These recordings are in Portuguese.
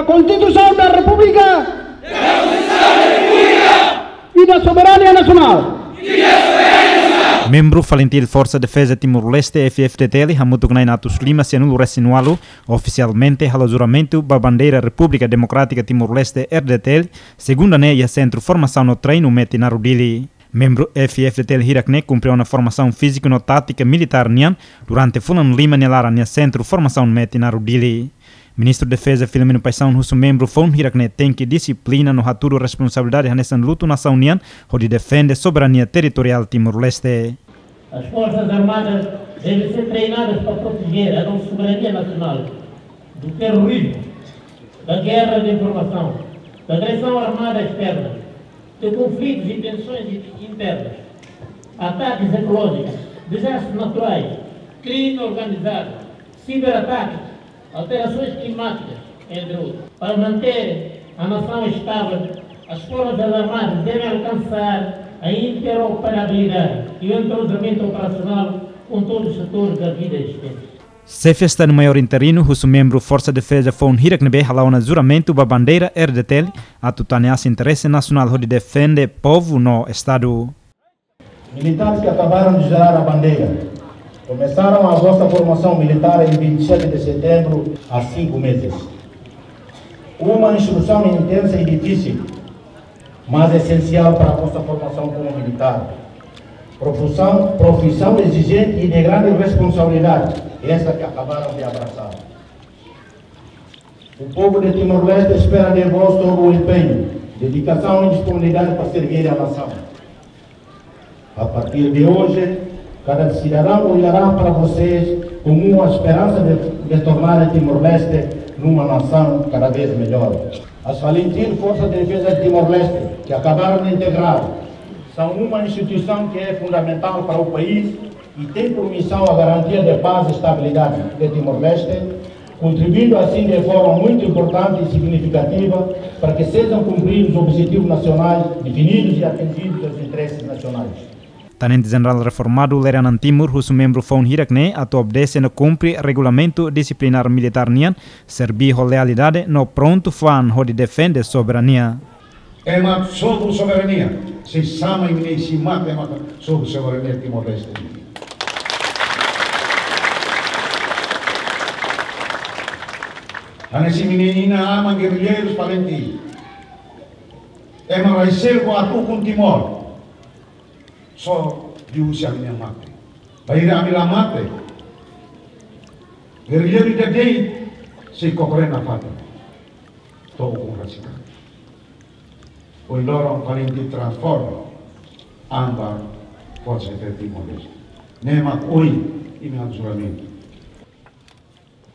da Constituição da República e da Soberania Nacional. Membro falentil Força Defesa Timor-Leste FFTTL Hamutu Gnai Natus Lima Sianulo Resinualo oficialmente halo juramento ba bandeira República Democrática Timor-Leste RDTL segunda né e centro formação no treino meti na Rudili. Membro FFTTL Hirakne cumpriu na formação física no tática militar nian durante Fulan Lima nelara nia centro formação meti na Rudili. Ministro de Defesa Filomeno Paisão Russo membro Fon Hirakne tem que disciplina no haturo responsabilidade nessa luta nação nian onde defende soberania territorial Timor-Leste. As Forças Armadas devem ser treinadas para proteger a nossa soberania nacional do terrorismo, da guerra de informação, da agressão armada externa, de conflitos e tensões internas, ataques ecológicos, desastres naturais, crime organizado, ciberataques, alterações climáticas, entre outros. Para manter a nação estável, as Forças Armadas devem alcançar a interoperabilidade e o entrosamento operacional com todos os setores da vida existente. Se festa no maior interino, o membro Força Defesa Fon Hiraknebe halau na juramento da bandeira RDTL a tutanear interesse nacional onde defende povo no Estado. Militares que acabaram de gerar a bandeira começaram a vossa formação militar em 27 de setembro, há 5 meses. Uma instrução intensa e difícil, mas essencial para a vossa formação como militar. Profissão exigente e de grande responsabilidade, essa que acabaram de abraçar. O povo de Timor-Leste espera de vós todo o empenho, dedicação e disponibilidade para servir a nação. A partir de hoje, cada cidadão olhará para vocês como uma esperança de tornar a Timor-Leste numa nação cada vez melhor. As Valentim Forças de Defesa de Timor-Leste, que acabaram de integrar, são uma instituição que é fundamental para o país e tem por missão a garantia de paz e estabilidade de Timor-Leste, contribuindo assim de forma muito importante e significativa para que sejam cumpridos os objetivos nacionais definidos e atendidos os interesses nacionais. Tenente General reformado Leranan Timur, o membro Fon Hirakne, a obedece no cumpre regulamento disciplinar militar nian, servir a lealidade no pronto fan onde defende soberania. É uma sobre soberania, se sama e se mata sobre soberania Timor-Leste. A nesse menina ama guerrilheiros valentes. É uma reserva a tu com Timor. Só diusia minha mate. Baira amila mate. Guerrilheiro de dei se cocorre na fata. Todo com racica. O loro valente transforma amba força de Timor-Leste. Nema oi e meu juramento.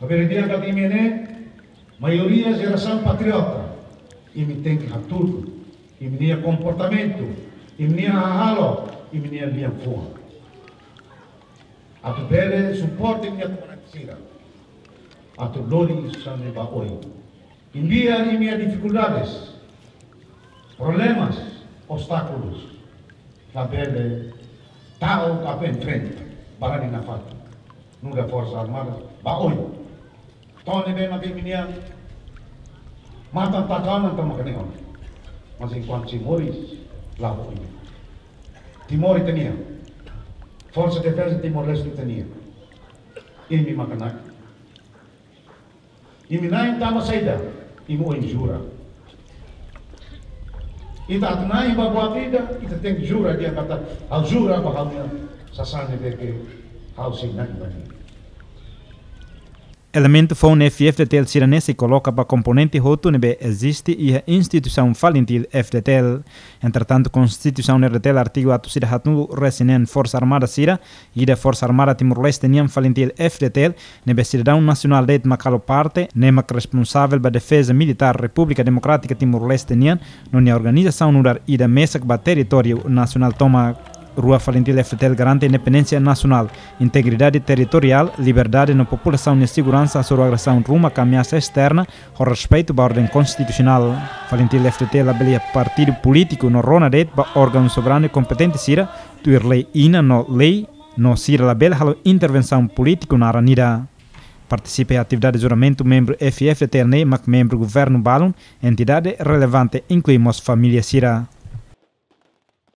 A verdade da timene, maioria geração patriota. E me tem que tudo. E me comportamento. E me halo. E minha linha fora. A tu pele suporte minha comunidade. A tu lori sane ba oi. Envia minhas dificuldades, problemas, obstáculos. A pele tal a em frente, para na fata. Nunca força armada ba oi. Tone bem na minha mata takana tamakanion. Mas enquanto se moris, lá oi. Timor tinha. Força de Defesa de Timor-Leste tinha. E me makanak. E me nain tama saída. E mo injura. E tá nain babua vida. E tem que jura dia kata. Al jura bahalnya sasane beke housing nain bani. Elemento Fon FFTL Sirane se coloca para componente roto nebe existe e a instituição falentil FTL. Entretanto, Constituição RTL artigo atu sida hatnu resinen Força Armada Sira e da Força Armada Timor-Leste niam falentil FTL nebe cidadão nacional de macalo parte nemak responsável ba defesa militar República Democrática Timor-Leste niam nonia organização nurar ida mesak ba território nacional toma Rua Falentil FTL garante independência nacional, integridade territorial, liberdade na população e segurança sobre a agressão rumo à ameaça externa, com respeito à ordem constitucional. Falentil FTL abelia partido político no Ronadet, ba órgão soberano e competente sira, tuir lei ina no lei, no sira label halo intervenção político na aranida. Participa em atividade de juramento membro FF Eterne, mas membro governo Balon, entidade relevante incluímos família Sira.